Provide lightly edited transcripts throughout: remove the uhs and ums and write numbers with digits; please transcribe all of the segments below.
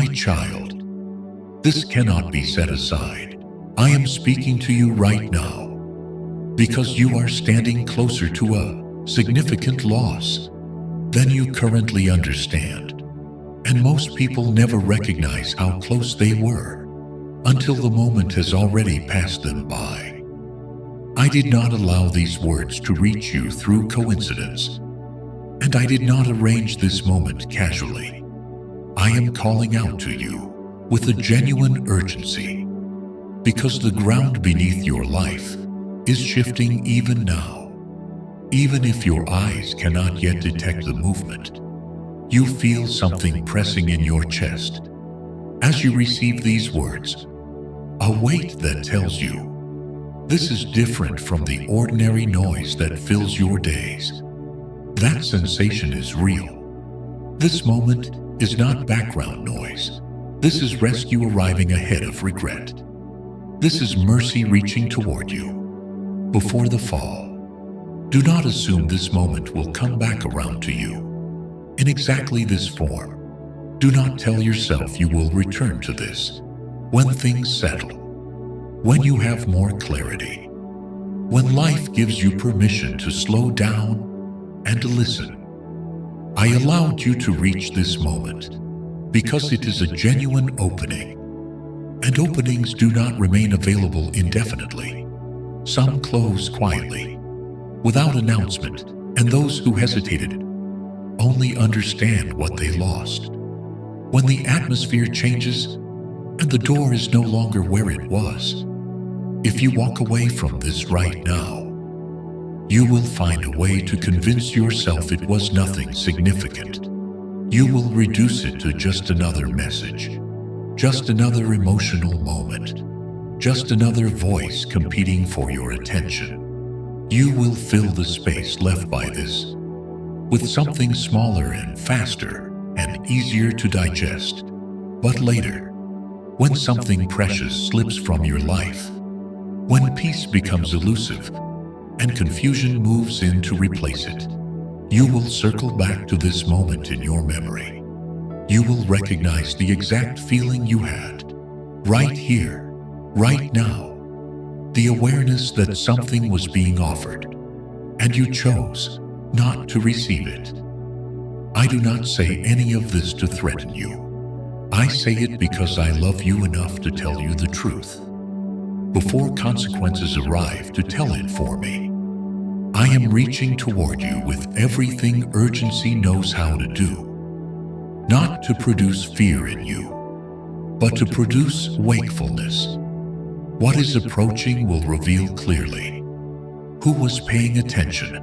My child, this cannot be set aside. I am speaking to you right now because you are standing closer to a significant loss than you currently understand. And most people never recognize how close they were until the moment has already passed them by. I did not allow these words to reach you through coincidence, and I did not arrange this moment casually. I am calling out to you with a genuine urgency because the ground beneath your life is shifting even now. Even if your eyes cannot yet detect the movement, you feel something pressing in your chest as you receive these words, a weight that tells you this is different from the ordinary noise that fills your days. That sensation is real. This moment is not background noise. This is rescue arriving ahead of regret. This is mercy reaching toward you before the fall. Do not assume this moment will come back around to you in exactly this form. Do not tell yourself you will return to this when things settle, when you have more clarity, when life gives you permission to slow down and to listen. I allowed you to reach this moment because it is a genuine opening, and openings do not remain available indefinitely. Some close quietly, without announcement, and those who hesitated only understand what they lost. When the atmosphere changes and the door is no longer where it was, if you walk away from this right now, you will find a way to convince yourself it was nothing significant. You will reduce it to just another message, just another emotional moment, just another voice competing for your attention. You will fill the space left by this with something smaller and faster and easier to digest. But later, when something precious slips from your life, when peace becomes elusive and confusion moves in to replace it, you will circle back to this moment in your memory. You will recognize the exact feeling you had, right here, right now. The awareness that something was being offered, and you chose not to receive it. I do not say any of this to threaten you. I say it because I love you enough to tell you the truth before consequences arrive to tell it for me. I am reaching toward you with everything urgency knows how to do, not to produce fear in you, but to produce wakefulness. What is approaching will reveal clearly who was paying attention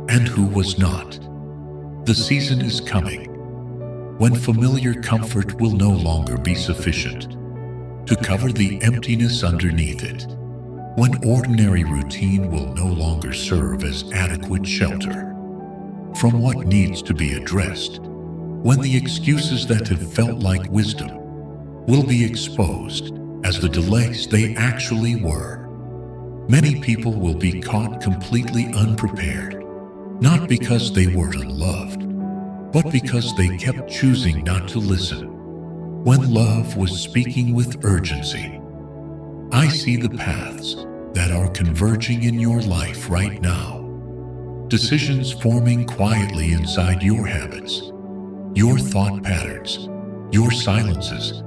and who was not. The season is coming when familiar comfort will no longer be sufficient to cover the emptiness underneath it, when ordinary routine will no longer serve as adequate shelter from what needs to be addressed, when the excuses that have felt like wisdom will be exposed as the delays they actually were. Many people will be caught completely unprepared, not because they were unloved, but because they kept choosing not to listen when love was speaking with urgency. I see the paths that are converging in your life right now, decisions forming quietly inside your habits, your thought patterns, your silences.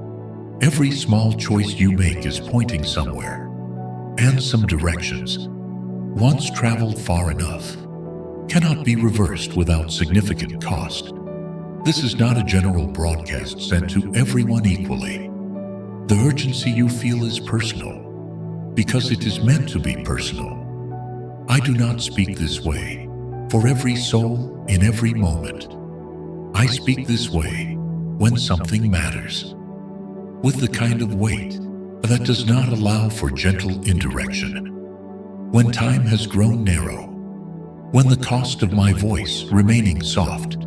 Every small choice you make is pointing somewhere, and some directions, once traveled far enough, cannot be reversed without significant cost. This is not a general broadcast sent to everyone equally. The urgency you feel is personal, because it is meant to be personal. I do not speak this way for every soul in every moment. I speak this way when something matters, with the kind of weight that does not allow for gentle indirection. When time has grown narrow, when the cost of my voice remaining soft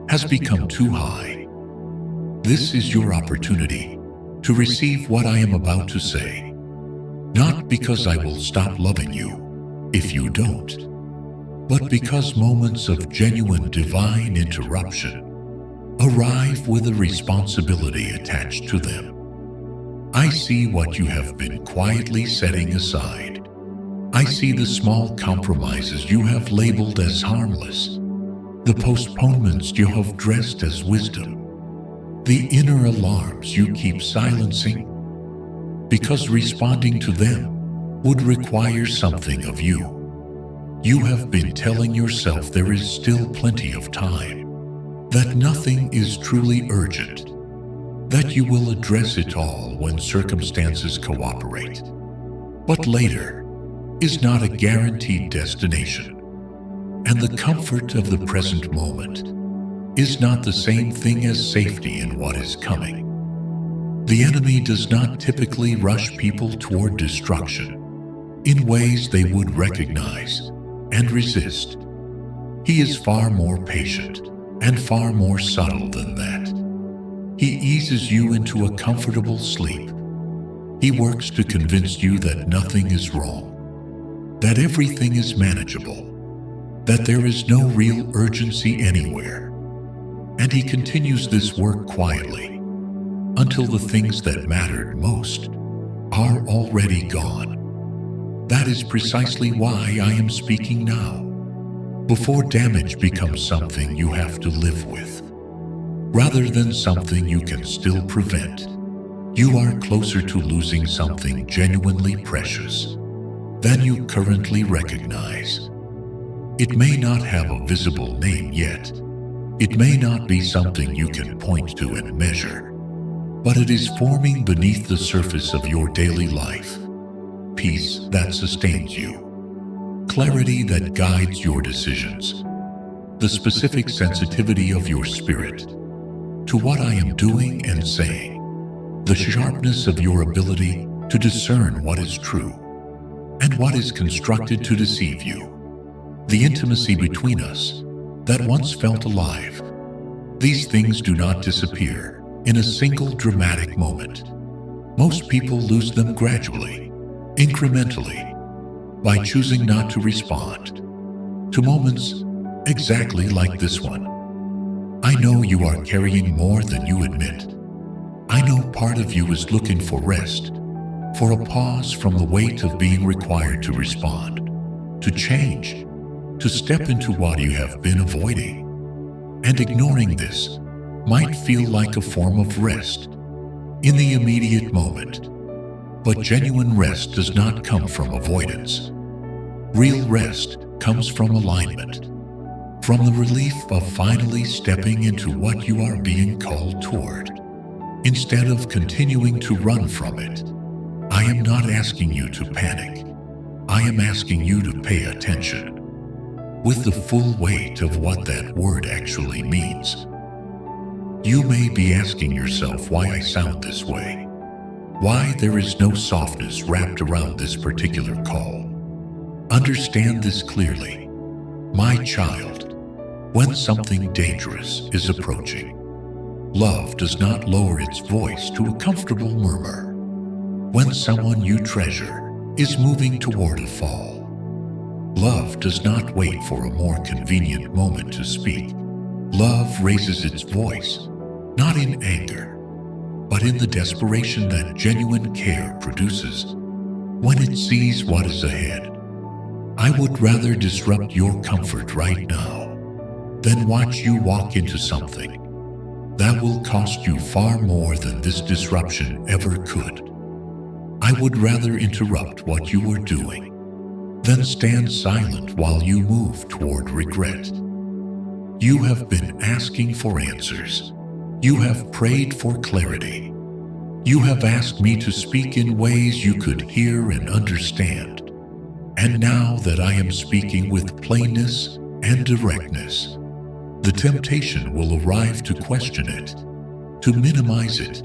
has become too high, this is your opportunity to receive what I am about to say, not because I will stop loving you if you don't, but because moments of genuine divine interruption arrive with a responsibility attached to them. I see what you have been quietly setting aside. I see the small compromises you have labeled as harmless, the postponements you have dressed as wisdom, the inner alarms you keep silencing, because responding to them would require something of you. You have been telling yourself there is still plenty of time, that nothing is truly urgent, that you will address it all when circumstances cooperate. But later is not a guaranteed destination, and the comfort of the present moment is not the same thing as safety in what is coming. The enemy does not typically rush people toward destruction in ways they would recognize and resist. He is far more patient and far more subtle than that. He eases you into a comfortable sleep. He works to convince you that nothing is wrong, that everything is manageable, that there is no real urgency anywhere. And he continues this work quietly until the things that mattered most are already gone. That is precisely why I am speaking now, before damage becomes something you have to live with, rather than something you can still prevent. You are closer to losing something genuinely precious than you currently recognize. It may not have a visible name yet. It may not be something you can point to and measure, but it is forming beneath the surface of your daily life. Peace that sustains you, clarity that guides your decisions, the specific sensitivity of your spirit to what I am doing and saying, the sharpness of your ability to discern what is true and what is constructed to deceive you, the intimacy between us that once felt alive. These things do not disappear in a single dramatic moment. Most people lose them gradually, incrementally, by choosing not to respond to moments exactly like this one. I know you are carrying more than you admit. I know part of you is looking for rest, for a pause from the weight of being required to respond, to change, to step into what you have been avoiding. And ignoring this might feel like a form of rest in the immediate moment. But genuine rest does not come from avoidance. Real rest comes from alignment, from the relief of finally stepping into what you are being called toward, instead of continuing to run from it. I am not asking you to panic. I am asking you to pay attention, with the full weight of what that word actually means. You may be asking yourself why I sound this way, why there is no softness wrapped around this particular call. Understand this clearly, my child. When something dangerous is approaching, love does not lower its voice to a comfortable murmur. When someone you treasure is moving toward a fall, love does not wait for a more convenient moment to speak. Love raises its voice, not in anger, but in the desperation that genuine care produces when it sees what is ahead. I would rather disrupt your comfort right now than watch you walk into something that will cost you far more than this disruption ever could. I would rather interrupt what you are doing than stand silent while you move toward regret. You have been asking for answers. You have prayed for clarity. You have asked me to speak in ways you could hear and understand. And now that I am speaking with plainness and directness, the temptation will arrive to question it, to minimize it,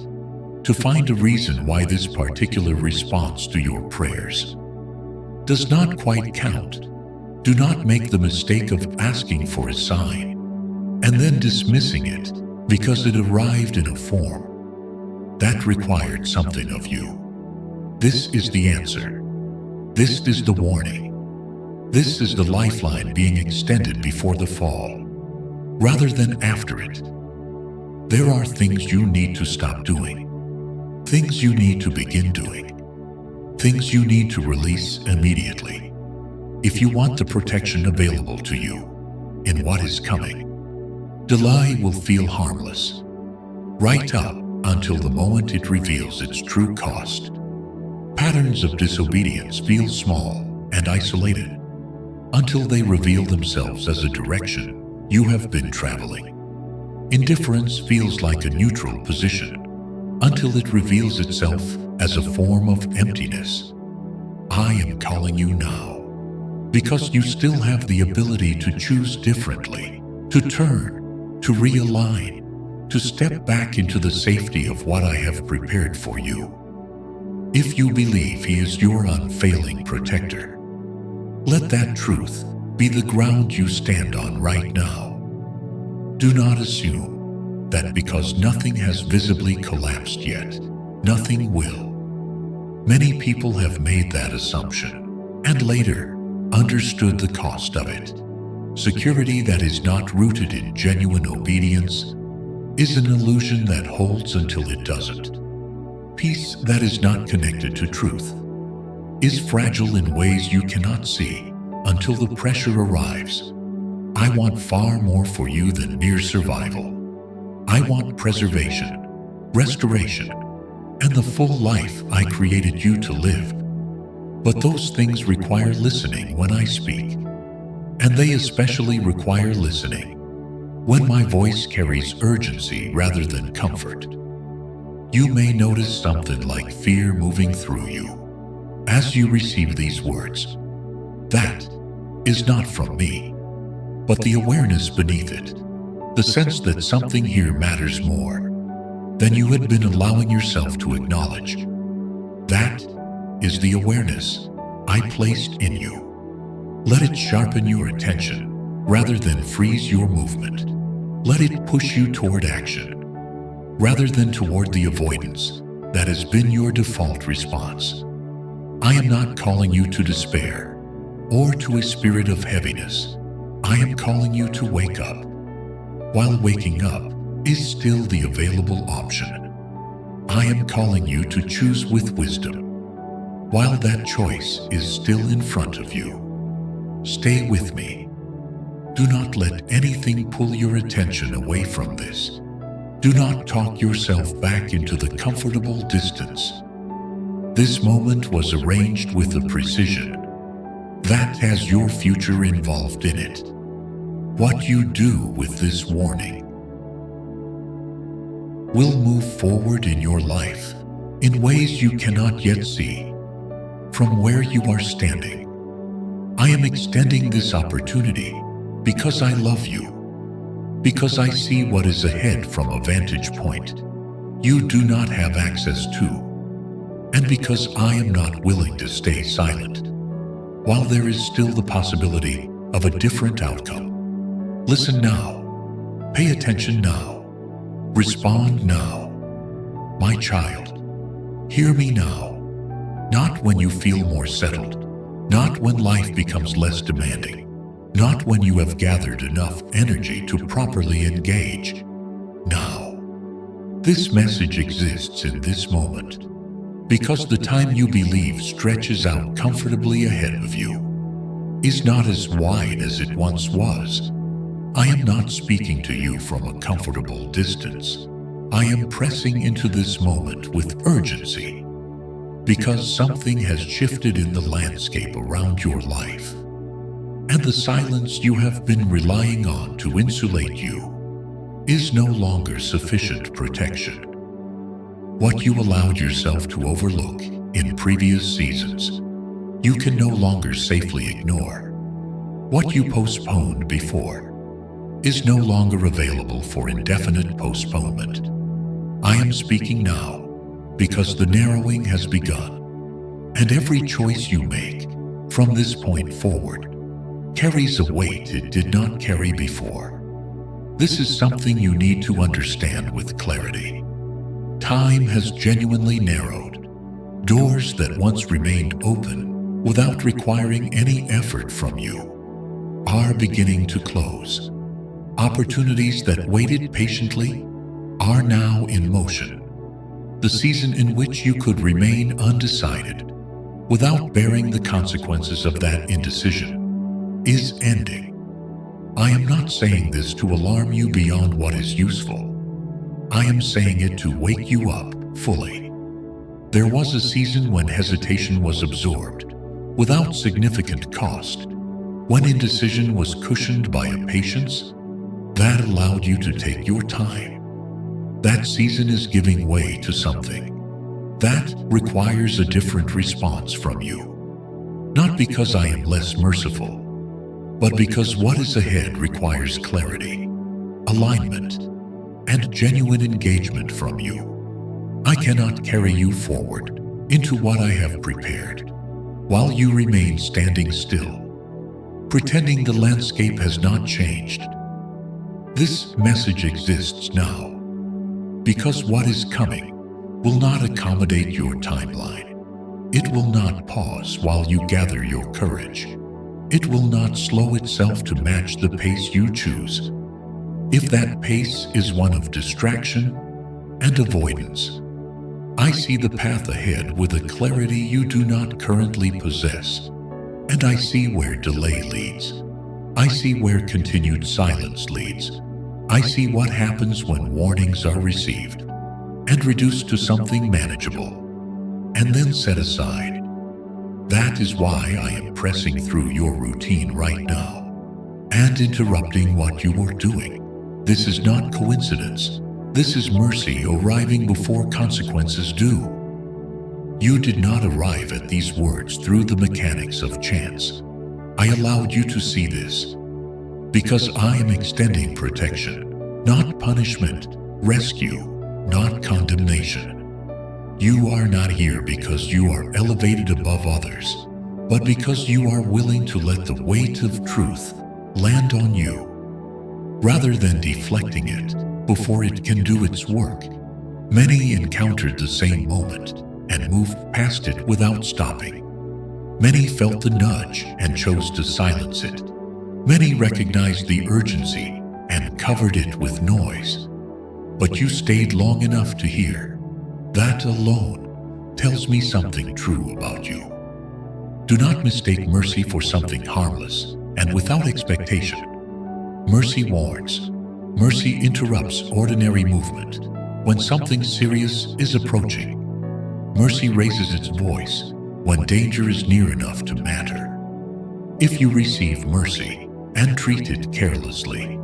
to find a reason why this particular response to your prayers does not quite count. Do not make the mistake of asking for a sign and then dismissing it because it arrived in a form that required something of you. This is the answer. This is the warning. This is the lifeline being extended before the fall, rather than after it. There are things you need to stop doing, things you need to begin doing, things you need to release immediately if you want the protection available to you in what is coming. Delay will feel harmless, right up until the moment it reveals its true cost. Patterns of disobedience feel small and isolated until they reveal themselves as a direction you have been traveling. Indifference feels like a neutral position until it reveals itself as a form of emptiness. I am calling you now because you still have the ability to choose differently, to turn, to realign, to step back into the safety of what I have prepared for you. If you believe He is your unfailing protector, let that truth be the ground you stand on right now. Do not assume that because nothing has visibly collapsed yet, nothing will. Many people have made that assumption and later understood the cost of it. Security that is not rooted in genuine obedience is an illusion that holds until it doesn't. Peace that is not connected to truth is fragile in ways you cannot see until the pressure arrives. I want far more for you than mere survival. I want preservation, restoration, and the full life I created you to live. But those things require listening when I speak, and they especially require listening when my voice carries urgency rather than comfort. You may notice something like fear moving through you as you receive these words. That is not from me, but the awareness beneath it, the sense that something here matters more than you had been allowing yourself to acknowledge. That is the awareness I placed in you. Let it sharpen your attention rather than freeze your movement. Let it push you toward action rather than toward the avoidance that has been your default response. I am not calling you to despair or to a spirit of heaviness. I am calling you to wake up, while waking up is still the available option. I am calling you to choose with wisdom, while that choice is still in front of you. Stay with me. Do not let anything pull your attention away from this. Do not talk yourself back into the comfortable distance. This moment was arranged with a precision that has your future involved in it. What you do with this warning will move forward in your life in ways you cannot yet see from where you are standing. I am extending this opportunity because I love you, because I see what is ahead from a vantage point you do not have access to, and because I am not willing to stay silent while there is still the possibility of a different outcome. Listen now. Pay attention now. Respond now. My child, hear me now. Not when you feel more settled, not when life becomes less demanding, not when you have gathered enough energy to properly engage. Now. This message exists in this moment because the time you believe stretches out comfortably ahead of you is not as wide as it once was. I am not speaking to you from a comfortable distance. I am pressing into this moment with urgency because something has shifted in the landscape around your life, and the silence you have been relying on to insulate you is no longer sufficient protection. What you allowed yourself to overlook in previous seasons, you can no longer safely ignore. What you postponed before is no longer available for indefinite postponement. I am speaking now because the narrowing has begun, and every choice you make from this point forward carries a weight it did not carry before. This is something you need to understand with clarity. Time has genuinely narrowed. Doors that once remained open without requiring any effort from you are beginning to close. Opportunities that waited patiently are now in motion. The season in which you could remain undecided without bearing the consequences of that indecision is ending. I am not saying this to alarm you beyond what is useful. I am saying it to wake you up fully. There was a season when hesitation was absorbed without significant cost, when indecision was cushioned by a patience that allowed you to take your time. That season is giving way to something that requires a different response from you. Not because I am less merciful, but because what is ahead requires clarity, alignment, and genuine engagement from you. I cannot carry you forward into what I have prepared while you remain standing still, pretending the landscape has not changed. This message exists now because what is coming will not accommodate your timeline. It will not pause while you gather your courage. It will not slow itself to match the pace you choose. If that pace is one of distraction and avoidance, I see the path ahead with a clarity you do not currently possess, and I see where delay leads. I see where continued silence leads. I see what happens when warnings are received and reduced to something manageable and then set aside. That is why I am pressing through your routine right now and interrupting what you are doing. This is not coincidence. This is mercy arriving before consequences do. You did not arrive at these words through the mechanics of chance. I allowed you to see this because I am extending protection, not punishment, rescue, not condemnation. You are not here because you are elevated above others, but because you are willing to let the weight of truth land on you, rather than deflecting it before it can do its work. Many encountered the same moment and moved past it without stopping. Many felt the nudge and chose to silence it. Many recognized the urgency and covered it with noise. But you stayed long enough to hear. That alone tells me something true about you. Do not mistake mercy for something harmless and without expectation. Mercy warns. Mercy interrupts ordinary movement when something serious is approaching. Mercy raises its voice when danger is near enough to matter. If you receive mercy and treat it carelessly,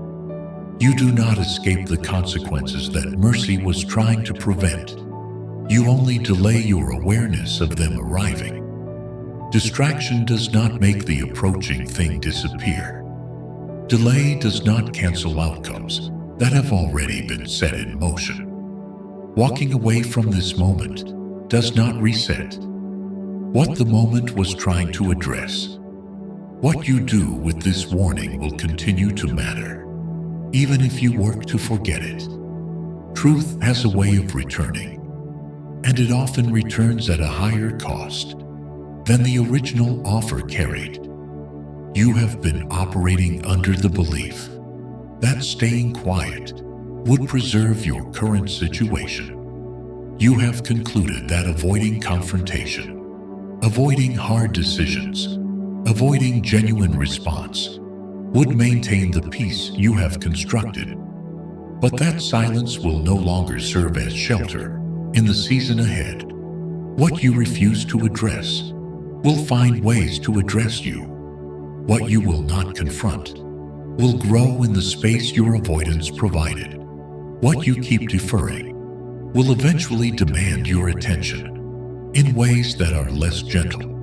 you do not escape the consequences that mercy was trying to prevent. You only delay your awareness of them arriving. Distraction does not make the approaching thing disappear. Delay does not cancel outcomes that have already been set in motion. Walking away from this moment does not reset what the moment was trying to address. What you do with this warning will continue to matter, even if you work to forget it. Truth has a way of returning, and it often returns at a higher cost than the original offer carried. You have been operating under the belief that staying quiet would preserve your current situation. You have concluded that avoiding confrontation, avoiding hard decisions, avoiding genuine response would maintain the peace you have constructed. But that silence will no longer serve as shelter in the season ahead. What you refuse to address will find ways to address you. What you will not confront will grow in the space your avoidance provided. What you keep deferring will eventually demand your attention in ways that are less gentle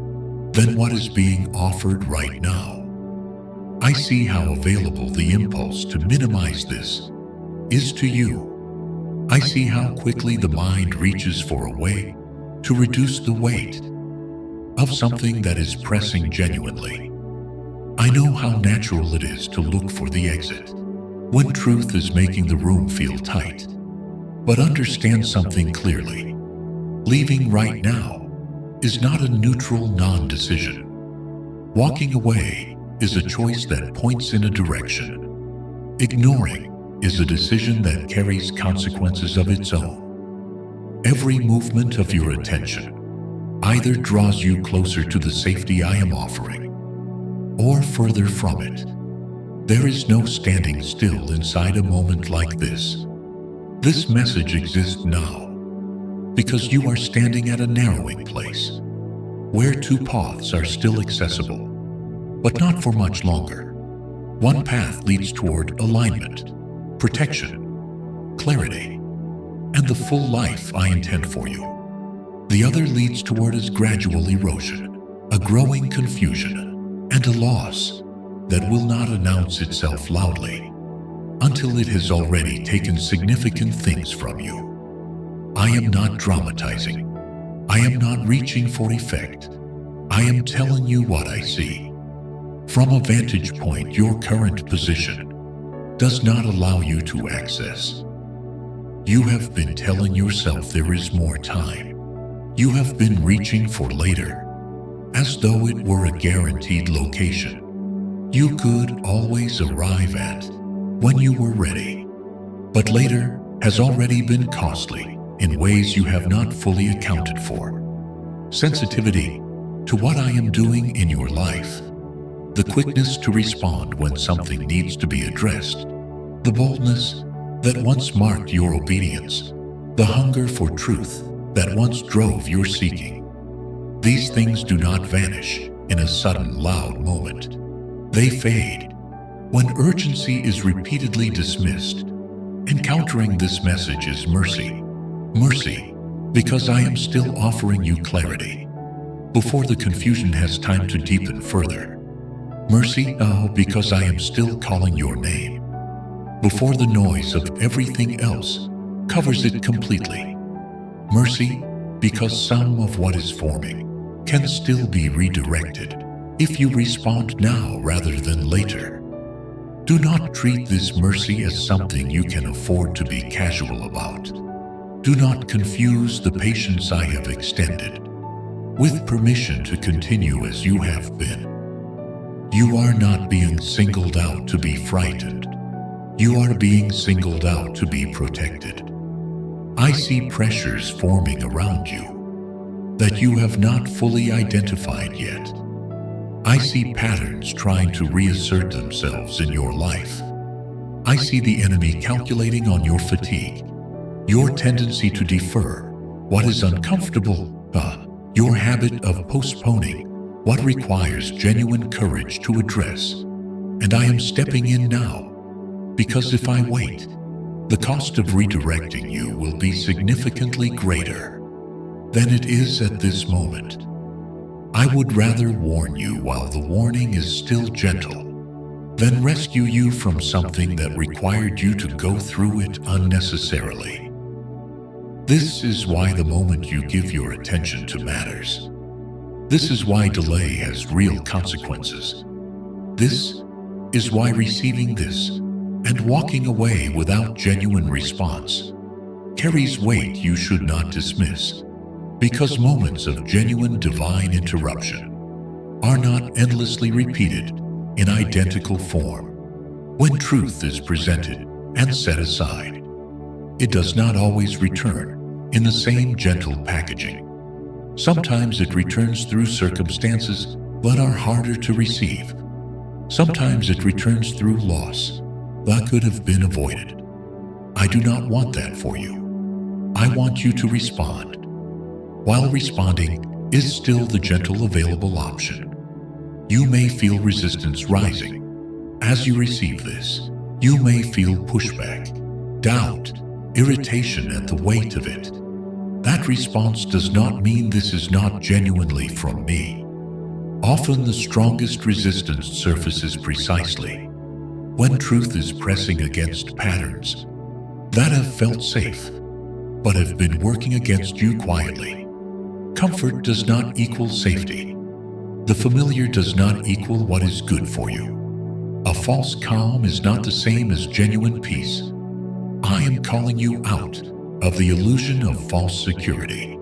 than what is being offered right now. I see how available the impulse to minimize this is to you. I see how quickly the mind reaches for a way to reduce the weight of something that is pressing genuinely. I know how natural it is to look for the exit when truth is making the room feel tight. But understand something clearly. Leaving right now is not a neutral non-decision. Walking away is a choice that points in a direction. Ignoring is a decision that carries consequences of its own. Every movement of your attention either draws you closer to the safety I am offering, or further from it. There is no standing still inside a moment like this. This message exists now because you are standing at a narrowing place where two paths are still accessible, but not for much longer. One path leads toward alignment, protection, clarity, and the full life I intend for you. The other leads toward a gradual erosion, a growing confusion, and a loss that will not announce itself loudly until it has already taken significant things from you. I am not dramatizing. I am not reaching for effect. I am telling you what I see. From a vantage point your current position does not allow you to access. You have been telling yourself there is more time. You have been reaching for later, as though it were a guaranteed location you could always arrive at when you were ready. But later has already been costly in ways you have not fully accounted for. Sensitivity to what I am doing in your life, the quickness to respond when something needs to be addressed, the boldness that once marked your obedience, the hunger for truth that once drove your seeking. These things do not vanish in a sudden, loud moment. They fade when urgency is repeatedly dismissed. Encountering this message is mercy. Mercy, because I am still offering you clarity before the confusion has time to deepen further. Mercy, because I am still calling your name before the noise of everything else covers it completely. Mercy, because some of what is forming can still be redirected if you respond now rather than later. Do not treat this mercy as something you can afford to be casual about. Do not confuse the patience I have extended with permission to continue as you have been. You are not being singled out to be frightened. You are being singled out to be protected. I see pressures forming around you that you have not fully identified yet. I see patterns trying to reassert themselves in your life. I see the enemy calculating on your fatigue, your tendency to defer what is uncomfortable, your habit of postponing what requires genuine courage to address. And I am stepping in now, because if I wait, the cost of redirecting you will be significantly greater than it is at this moment. I would rather warn you while the warning is still gentle than rescue you from something that required you to go through it unnecessarily. This is why the moment you give your attention to matters. This is why delay has real consequences. This is why receiving this and walking away without genuine response carries weight you should not dismiss. Because moments of genuine divine interruption are not endlessly repeated in identical form. When truth is presented and set aside, it does not always return in the same gentle packaging. Sometimes it returns through circumstances that are harder to receive. Sometimes it returns through loss that could have been avoided. I do not want that for you. I want you to respond. While responding is still the gentle available option. You may feel resistance rising as you receive this. You may feel pushback, doubt, irritation at the weight of it. That response does not mean this is not genuinely from me. Often the strongest resistance surfaces precisely when truth is pressing against patterns that have felt safe but have been working against you quietly. Comfort does not equal safety. The familiar does not equal what is good for you. A false calm is not the same as genuine peace. I am calling you out of the illusion of false security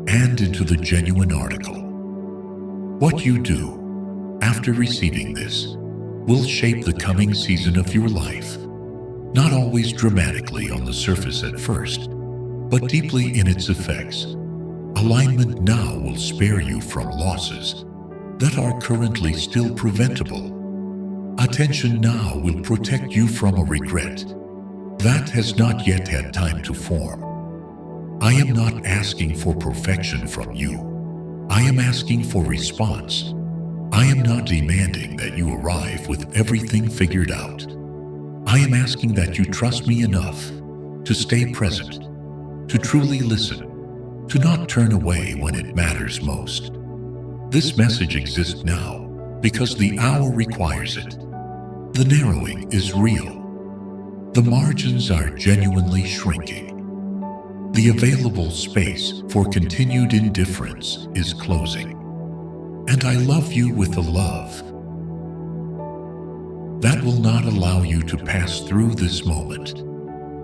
and into the genuine article. What you do after receiving this will shape the coming season of your life. not always dramatically on the surface at first, but deeply in its effects. Alignment now will spare you from losses that are currently still preventable. Attention now will protect you from a regret that has not yet had time to form. I am not asking for perfection from you. I am asking for response. I am not demanding that you arrive with everything figured out. I am asking that you trust me enough to stay present, to truly listen, to not turn away when it matters most. This message exists now because the hour requires it. The narrowing is real. The margins are genuinely shrinking. The available space for continued indifference is closing. And I love you with a love that will not allow you to pass through this moment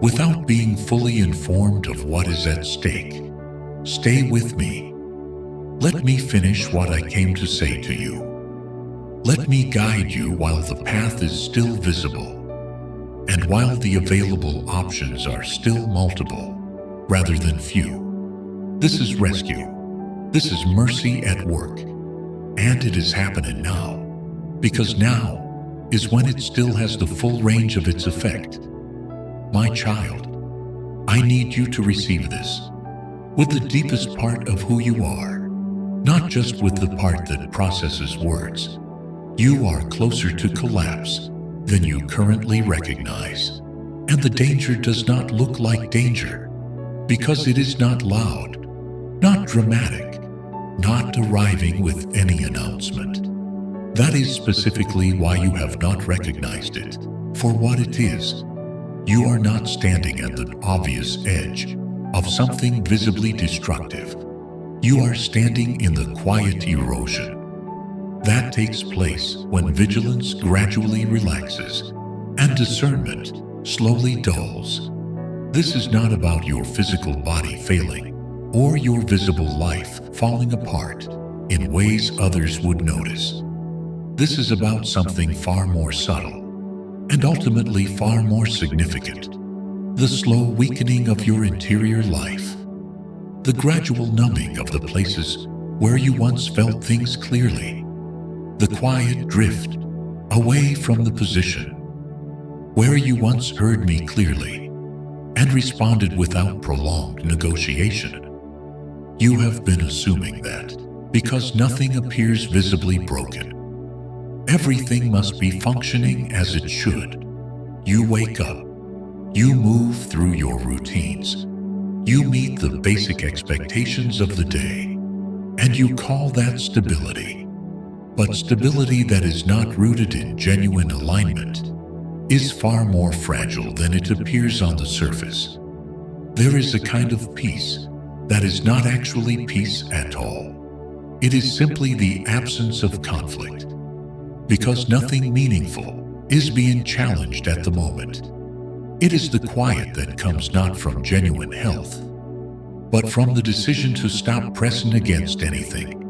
without being fully informed of what is at stake. Stay with me. Let me finish what I came to say to you. Let me guide you while the path is still visible, and while the available options are still multiple rather than few. This is rescue. This is mercy at work. And it is happening now, because now is when it still has the full range of its effect. My child, I need you to receive this with the deepest part of who you are, not just with the part that processes words. You are closer to collapse than you currently recognize. And the danger does not look like danger, because it is not loud, not dramatic, not arriving with any announcement. That is specifically why you have not recognized it for what it is. You are not standing at the obvious edge of something visibly destructive. You are standing in the quiet erosion that takes place when vigilance gradually relaxes and discernment slowly dulls. This is not about your physical body failing or your visible life falling apart in ways others would notice. This is about something far more subtle and ultimately far more significant. The slow weakening of your interior life. The gradual numbing of the places where you once felt things clearly. The quiet drift away from the position where you once heard me clearly and responded without prolonged negotiation. You have been assuming that because nothing appears visibly broken, everything must be functioning as it should. You wake up, you move through your routines, you meet the basic expectations of the day, and you call that stability. But stability that is not rooted in genuine alignment is far more fragile than it appears on the surface. There is a kind of peace that is not actually peace at all. It is simply the absence of conflict, because nothing meaningful is being challenged at the moment. It is the quiet that comes not from genuine health, but from the decision to stop pressing against anything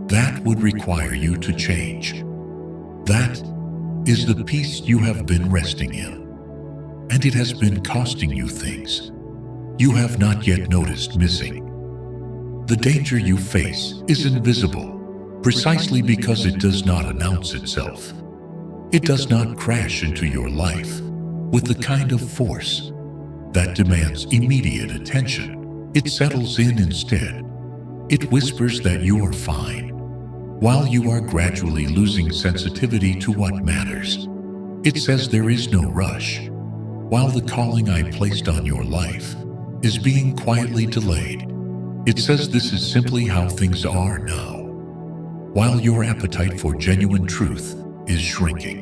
that would require you to change. That is the peace you have been resting in, and it has been costing you things you have not yet noticed missing. The danger you face is invisible, precisely because it does not announce itself. It does not crash into your life with the kind of force that demands immediate attention. It settles in instead. It whispers that you are fine, while you are gradually losing sensitivity to what matters. It says there is no rush, while the calling I placed on your life is being quietly delayed. It says this is simply how things are now, while your appetite for genuine truth is shrinking,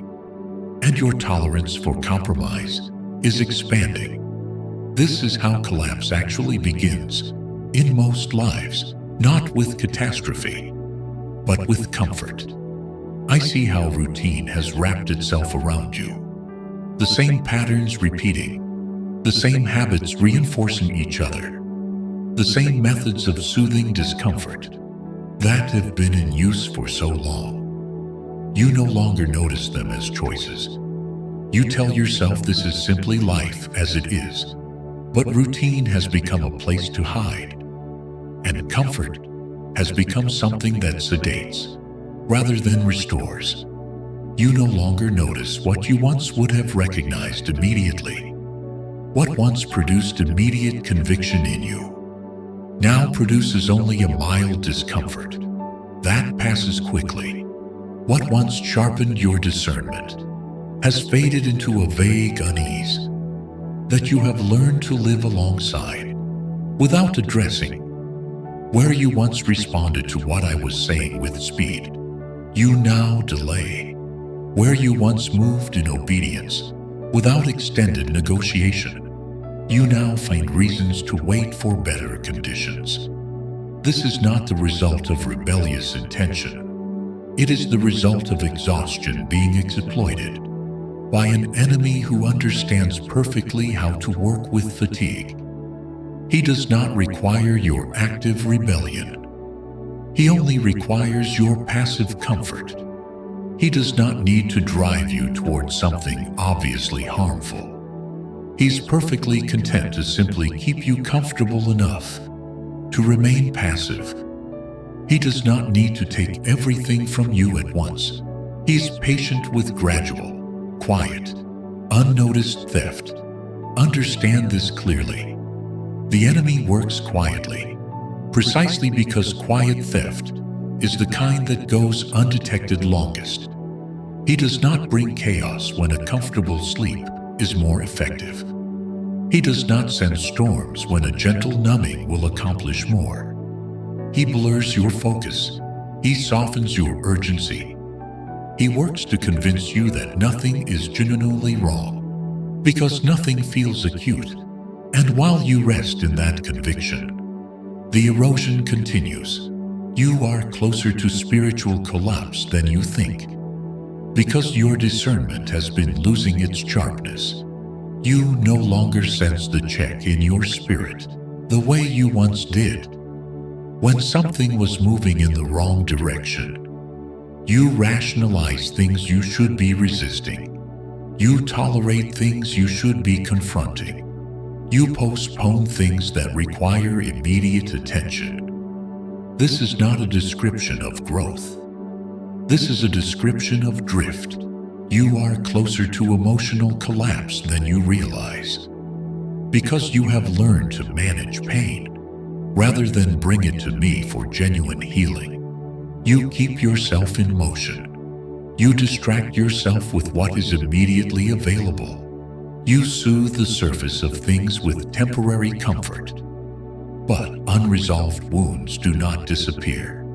and your tolerance for compromise is expanding. This is how collapse actually begins in most lives, not with catastrophe, but with comfort. I see how routine has wrapped itself around you. The same patterns repeating, the same habits reinforcing each other, the same methods of soothing discomfort that have been in use for so long. You no longer notice them as choices. You tell yourself this is simply life as it is, but routine has become a place to hide, and comfort has become something that sedates rather than restores. You no longer notice what you once would have recognized immediately. What once produced immediate conviction in you now produces only a mild discomfort that passes quickly. What once sharpened your discernment has faded into a vague unease that you have learned to live alongside without addressing. Where you once responded to what I was saying with speed, you now delay. Where you once moved in obedience without extended negotiation, you now find reasons to wait for better conditions. This is not the result of rebellious intention. It is the result of exhaustion being exploited by an enemy who understands perfectly how to work with fatigue. He does not require your active rebellion. He only requires your passive comfort. He does not need to drive you towards something obviously harmful. He's perfectly content to simply keep you comfortable enough to remain passive. He does not need to take everything from you at once. He's patient with gradual, quiet, unnoticed theft. Understand this clearly. The enemy works quietly, precisely because quiet theft is the kind that goes undetected longest. He does not bring chaos when a comfortable sleep is more effective. He does not send storms when a gentle numbing will accomplish more. He blurs your focus. He softens your urgency. He works to convince you that nothing is genuinely wrong, because nothing feels acute. And while you rest in that conviction, the erosion continues. You are closer to spiritual collapse than you think, because your discernment has been losing its sharpness. You no longer sense the check in your spirit the way you once did. When something was moving in the wrong direction, you rationalize things you should be resisting. You tolerate things you should be confronting. You postpone things that require immediate attention. This is not a description of growth. This is a description of drift. You are closer to emotional collapse than you realize, because you have learned to manage pain rather than bring it to me for genuine healing. You keep yourself in motion. You distract yourself with what is immediately available. You soothe the surface of things with temporary comfort. But unresolved wounds do not disappear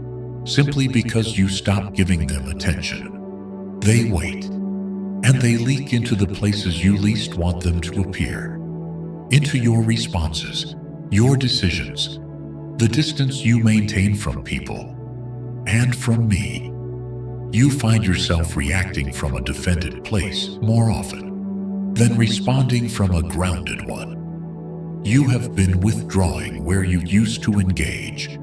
simply because you stop giving them attention. They wait, and they leak into the places you least want them to appear. Into your responses, your decisions, the distance you maintain from people, and from me. You find yourself reacting from a defended place more often than responding from a grounded one. You have been withdrawing where you used to engage,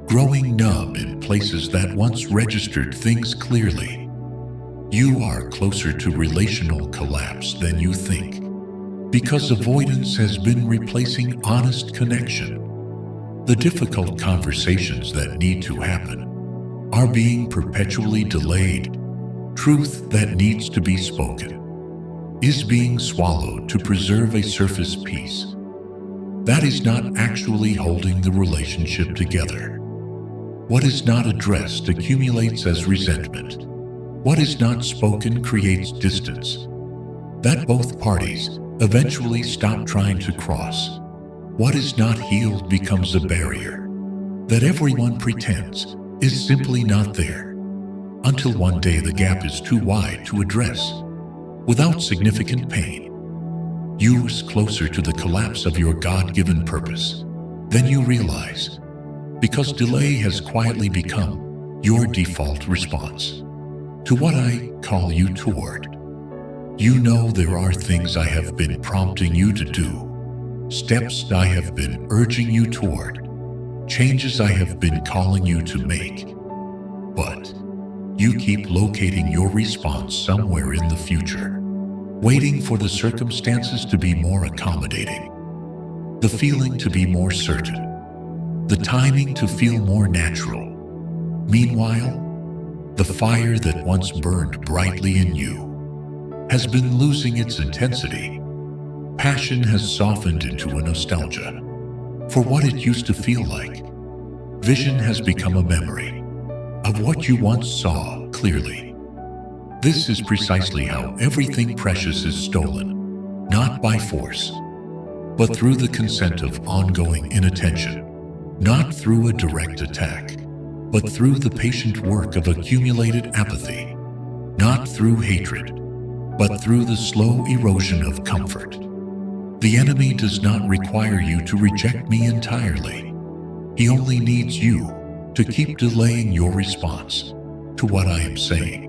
growing numb in places that once registered things clearly. You are closer to relational collapse than you think, because avoidance has been replacing honest connection. The difficult conversations that need to happen are being perpetually delayed. Truth that needs to be spoken is being swallowed to preserve a surface peace that is not actually holding the relationship together. What is not addressed accumulates as resentment. What is not spoken creates distance that both parties eventually stop trying to cross. What is not healed becomes a barrier that everyone pretends is simply not there, until one day the gap is too wide to address without significant pain. You are closer to the collapse of your God-given purpose than you realize, because delay has quietly become your default response to what I call you toward. You know there are things I have been prompting you to do, steps I have been urging you toward, changes I have been calling you to make, but you keep locating your response somewhere in the future. waiting for the circumstances to be more accommodating, the feeling to be more certain, the timing to feel more natural. Meanwhile, the fire that once burned brightly in you has been losing its intensity. Passion has softened into a nostalgia for what it used to feel like. Vision has become a memory of what you once saw clearly. This is precisely how everything precious is stolen, not by force, but through the consent of ongoing inattention, not through a direct attack, but through the patient work of accumulated apathy, not through hatred, but through the slow erosion of comfort. The enemy does not require you to reject me entirely. He only needs you to keep delaying your response to what I am saying.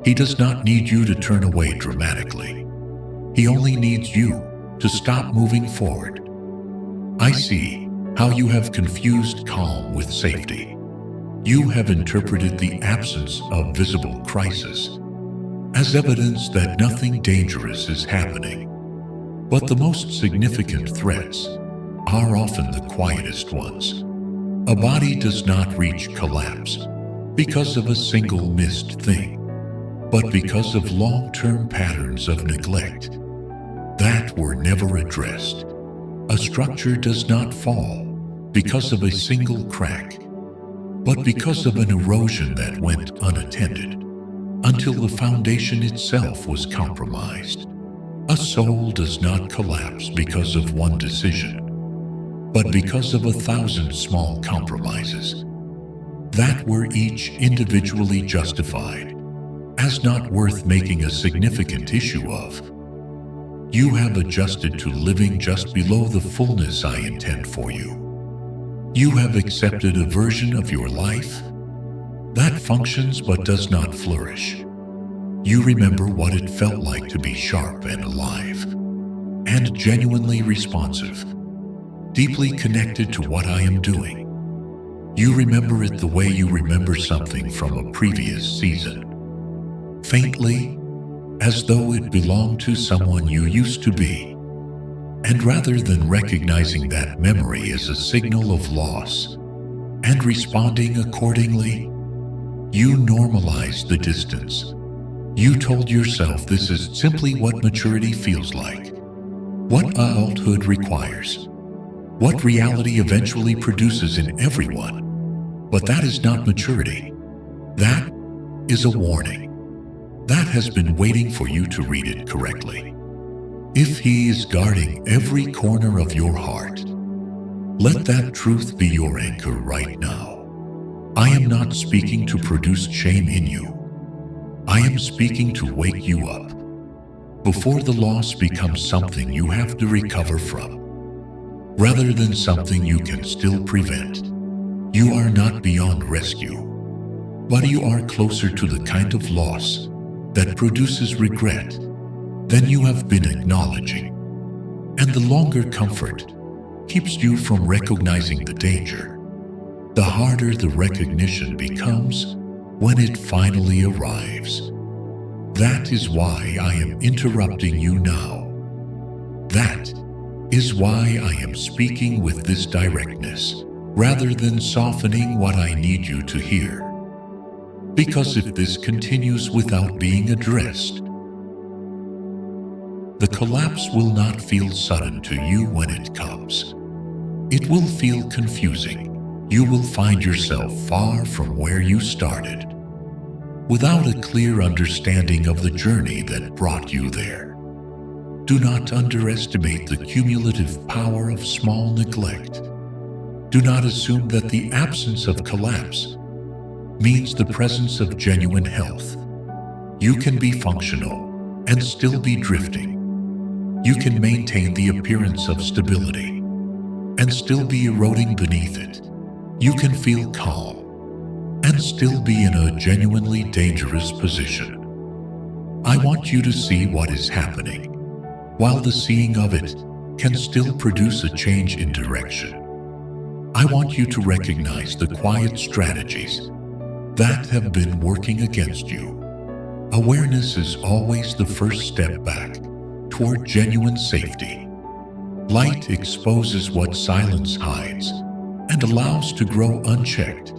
He does not need you to turn away dramatically. He only needs you to stop moving forward. I see how you have confused calm with safety. You have interpreted the absence of visible crisis as evidence that nothing dangerous is happening. But the most significant threats are often the quietest ones. A body does not reach collapse because of a single missed thing, but because of long-term patterns of neglect that were never addressed. A structure does not fall because of a single crack, but because of an erosion that went unattended until the foundation itself was compromised. A soul does not collapse because of one decision, but because of 1,000 small compromises that were each individually justified as not worth making a significant issue of. You have adjusted to living just below the fullness I intend for you. You have accepted a version of your life that functions but does not flourish. You remember what it felt like to be sharp and alive, and genuinely responsive, deeply connected to what I am doing. You remember it the way you remember something from a previous season, faintly, as though it belonged to someone you used to be. And rather than recognizing that memory as a signal of loss and responding accordingly, you normalized the distance. You told yourself this is simply what maturity feels like, what adulthood requires, what reality eventually produces in everyone. But that is not maturity. That is a warning that has been waiting for you to read it correctly. If he is guarding every corner of your heart, let that truth be your anchor right now. I am not speaking to produce shame in you. I am speaking to wake you up before the loss becomes something you have to recover from, rather than something you can still prevent. You are not beyond rescue, but you are closer to the kind of loss that produces regret than you have been acknowledging. And the longer comfort keeps you from recognizing the danger, the harder the recognition becomes when it finally arrives. That is why I am interrupting you now. That is why I am speaking with this directness, rather than softening what I need you to hear. Because if this continues without being addressed, the collapse will not feel sudden to you when it comes. It will feel confusing. You will find yourself far from where you started, without a clear understanding of the journey that brought you there. Do not underestimate the cumulative power of small neglect. Do not assume that the absence of collapse means the presence of genuine health. You can be functional and still be drifting. You can maintain the appearance of stability and still be eroding beneath it. You can feel calm and still be in a genuinely dangerous position. I want you to see what is happening, while the seeing of it can still produce a change in direction. I want you to recognize the quiet strategies that have been working against you. Awareness is always the first step back toward genuine safety. Light exposes what silence hides and allows to grow unchecked.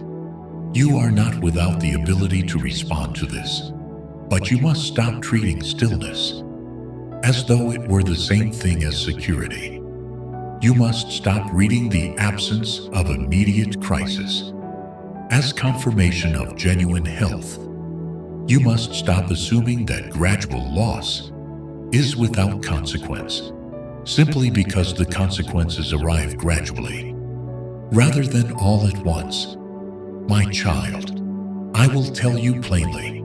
You are not without the ability to respond to this, but you must stop treating stillness as though it were the same thing as security. You must stop reading the absence of immediate crisis as confirmation of genuine health. You must stop assuming that gradual loss is without consequence, simply because the consequences arrive gradually, rather than all at once. My child, I will tell you plainly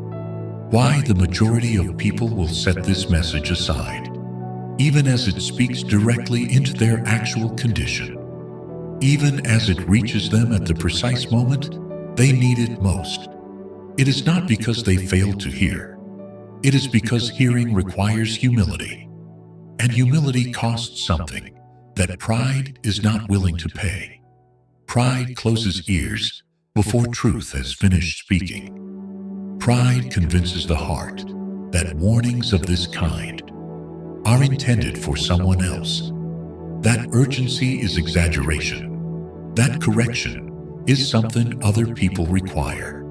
why the majority of people will set this message aside, even as it speaks directly into their actual condition, even as it reaches them at the precise moment they need it most. It is not because they failed to hear. It is because hearing requires humility, and humility costs something that pride is not willing to pay. Pride closes ears before truth has finished speaking. Pride convinces the heart that warnings of this kind are intended for someone else, that urgency is exaggeration, that correction is something other people require.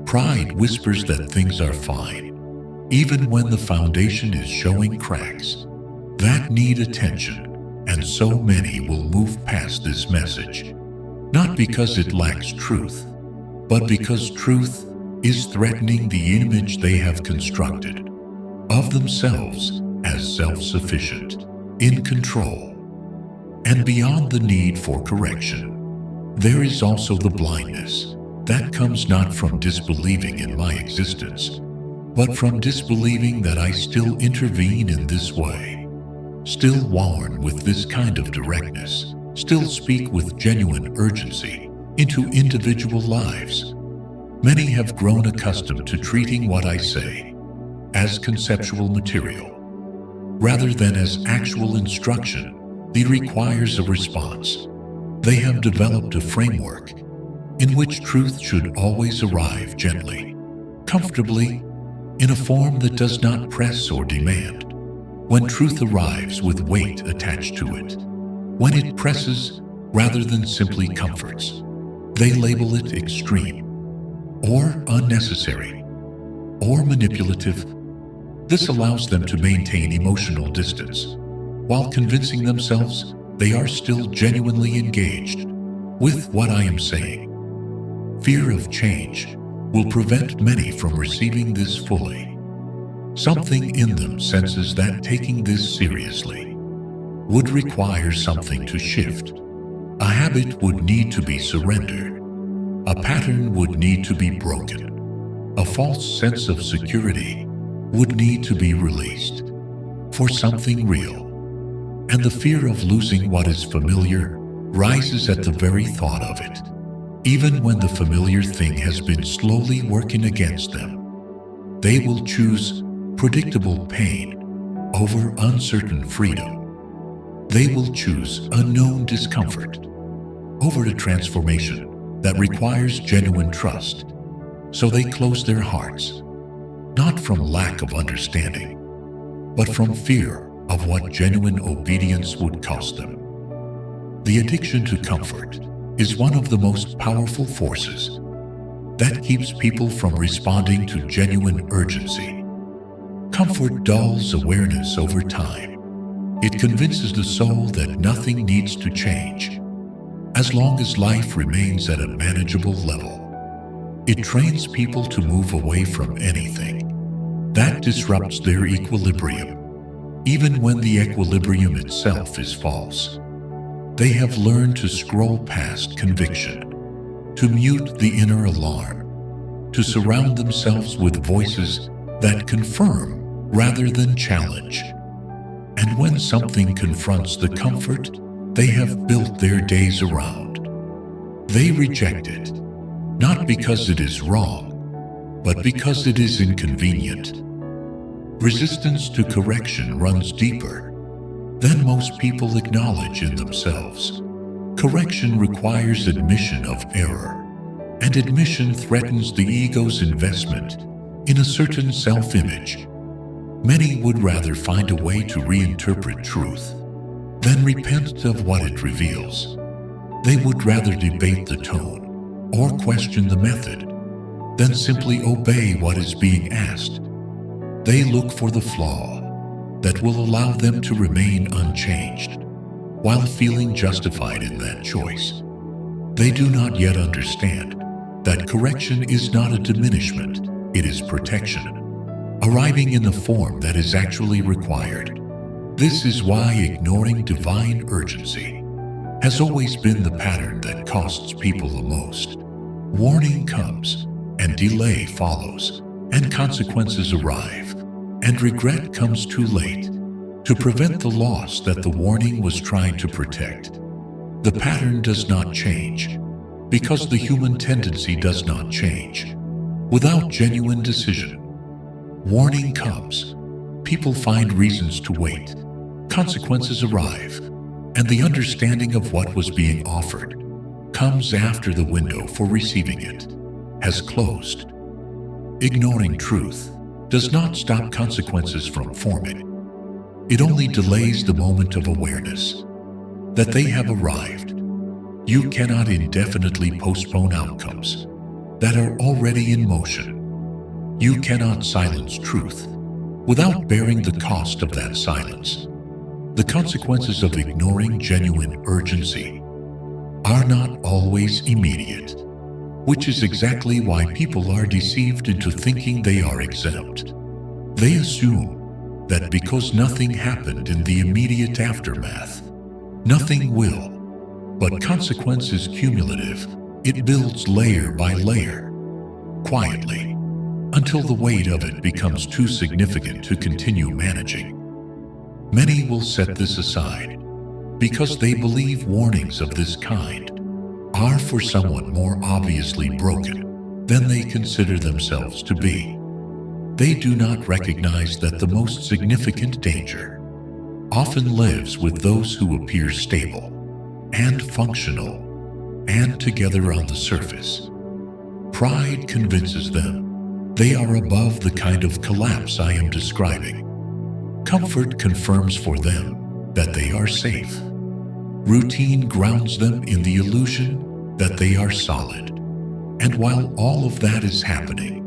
Pride whispers that things are fine, even when the foundation is showing cracks that need attention, and so many will move past this message, not because it lacks truth, but because truth is threatening the image they have constructed of themselves as self-sufficient, in control. And beyond the need for correction, there is also the blindness that comes not from disbelieving in my existence, but from disbelieving that I still intervene in this way, still warn with this kind of directness, still speak with genuine urgency into individual lives. Many have grown accustomed to treating what I say as conceptual material, rather than as actual instruction that requires a response. They have developed a framework in which truth should always arrive gently, comfortably, in a form that does not press or demand. When truth arrives with weight attached to it, when it presses rather than simply comforts, they label it extreme, or unnecessary, or manipulative. This allows them to maintain emotional distance, while convincing themselves they are still genuinely engaged with what I am saying. Fear of change will prevent many from receiving this fully. Something in them senses that taking this seriously would require something to shift. A habit would need to be surrendered. A pattern would need to be broken. A false sense of security would need to be released for something real. And the fear of losing what is familiar rises at the very thought of it, even when the familiar thing has been slowly working against them. They will choose predictable pain over uncertain freedom. They will choose unknown discomfort over the transformation that requires genuine trust. So they close their hearts, not from lack of understanding, but from fear of what genuine obedience would cost them. The addiction to comfort is one of the most powerful forces that keeps people from responding to genuine urgency. Comfort dulls awareness over time. It convinces the soul that nothing needs to change, as long as life remains at a manageable level. It trains people to move away from anything that disrupts their equilibrium, even when the equilibrium itself is false. They have learned to scroll past conviction, to mute the inner alarm, to surround themselves with voices that confirm rather than challenge. And when something confronts the comfort they have built their days around, they reject it, not because it is wrong, but because it is inconvenient. Resistance to correction runs deeper than most people acknowledge in themselves. Correction requires admission of error, and admission threatens the ego's investment in a certain self-image. Many would rather find a way to reinterpret truth than repent of what it reveals. They would rather debate the tone or question the method than simply obey what is being asked. They look for the flaw that will allow them to remain unchanged while feeling justified in that choice. They do not yet understand that correction is not a diminishment, it is protection, arriving in the form that is actually required. This is why ignoring divine urgency has always been the pattern that costs people the most. Warning comes, and delay follows, and consequences arrive, and regret comes too late to prevent the loss that the warning was trying to protect. The pattern does not change because the human tendency does not change. Without genuine decision, warning comes, people find reasons to wait, consequences arrive, and the understanding of what was being offered comes after the window for receiving it has closed. Ignoring truth does not stop consequences from forming. It only delays the moment of awareness that they have arrived. You cannot indefinitely postpone outcomes that are already in motion. You cannot silence truth without bearing the cost of that silence. The consequences of ignoring genuine urgency are not always immediate, which is exactly why people are deceived into thinking they are exempt. They assume that because nothing happened in the immediate aftermath, nothing will. But consequence is cumulative. It builds layer by layer, quietly, until the weight of it becomes too significant to continue managing. Many will set this aside because they believe warnings of this kind are for someone more obviously broken than they consider themselves to be. They do not recognize that the most significant danger often lives with those who appear stable and functional and together on the surface. Pride convinces them they are above the kind of collapse I am describing. Comfort confirms for them that they are safe. Routine grounds them in the illusion that they are solid. And while all of that is happening,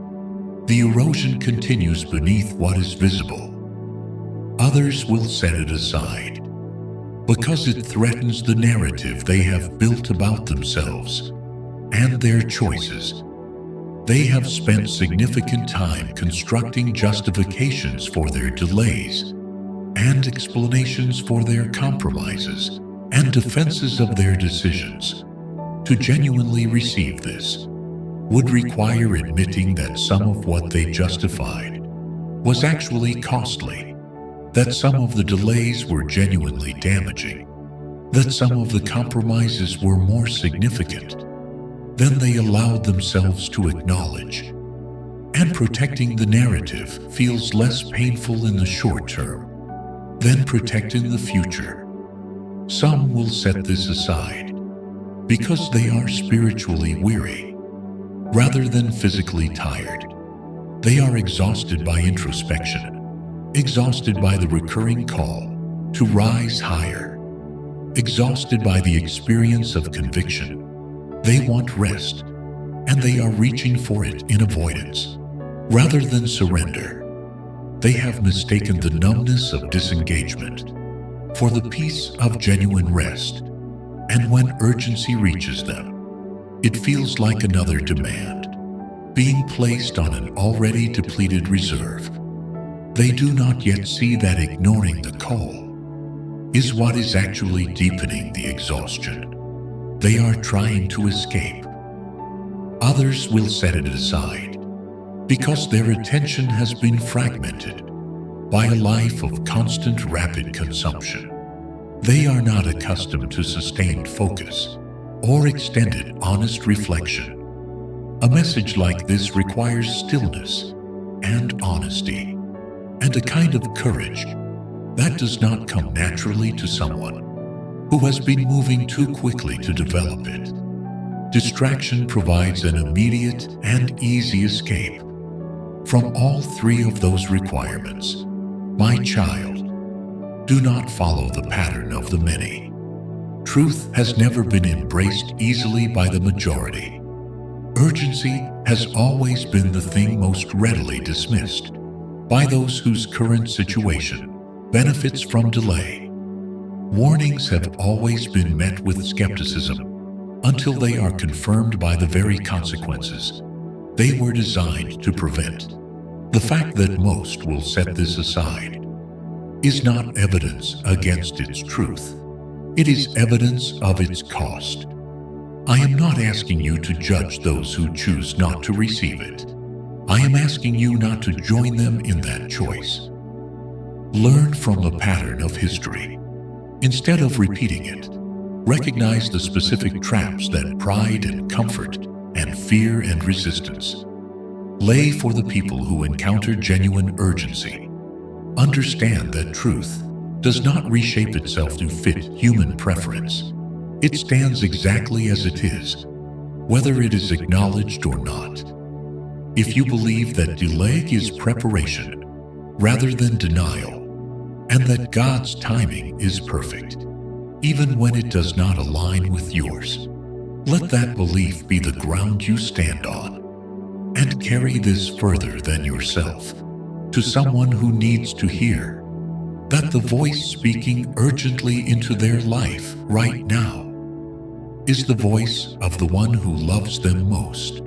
the erosion continues beneath what is visible. Others will set it aside because it threatens the narrative they have built about themselves and their choices. They have spent significant time constructing justifications for their delays and explanations for their compromises and defenses of their decisions. To genuinely receive this would require admitting that some of what they justified was actually costly, that some of the delays were genuinely damaging, that some of the compromises were more significant than they allowed themselves to acknowledge. And protecting the narrative feels less painful in the short term than protecting the future. Some will set this aside because they are spiritually weary rather than physically tired. They are exhausted by introspection, exhausted by the recurring call to rise higher, exhausted by the experience of conviction. They want rest, and they are reaching for it in avoidance rather than surrender. They have mistaken the numbness of disengagement for the peace of genuine rest, and when urgency reaches them, it feels like another demand being placed on an already depleted reserve. They do not yet see that ignoring the call is what is actually deepening the exhaustion they are trying to escape. Others will set it aside because their attention has been fragmented by a life of constant rapid consumption. They are not accustomed to sustained focus or extended honest reflection. A message like this requires stillness and honesty and a kind of courage that does not come naturally to someone who has been moving too quickly to develop it. Distraction provides an immediate and easy escape from all three of those requirements. My child, do not follow the pattern of the many. Truth has never been embraced easily by the majority. Urgency has always been the thing most readily dismissed by those whose current situation benefits from delay. Warnings have always been met with skepticism until they are confirmed by the very consequences they were designed to prevent. The fact that most will set this aside is not evidence against its truth. It is evidence of its cost. I am not asking you to judge those who choose not to receive it. I am asking you not to join them in that choice. Learn from the pattern of history. Instead of repeating it, recognize the specific traps that pride and comfort and fear and resistance lay for the people who encounter genuine urgency. Understand that truth does not reshape itself to fit human preference. It stands exactly as it is, whether it is acknowledged or not. If you believe that delay is preparation rather than denial, and that God's timing is perfect, even when it does not align with yours, let that belief be the ground you stand on, and carry this further than yourself to someone who needs to hear that the voice speaking urgently into their life right now is the voice of the one who loves them most.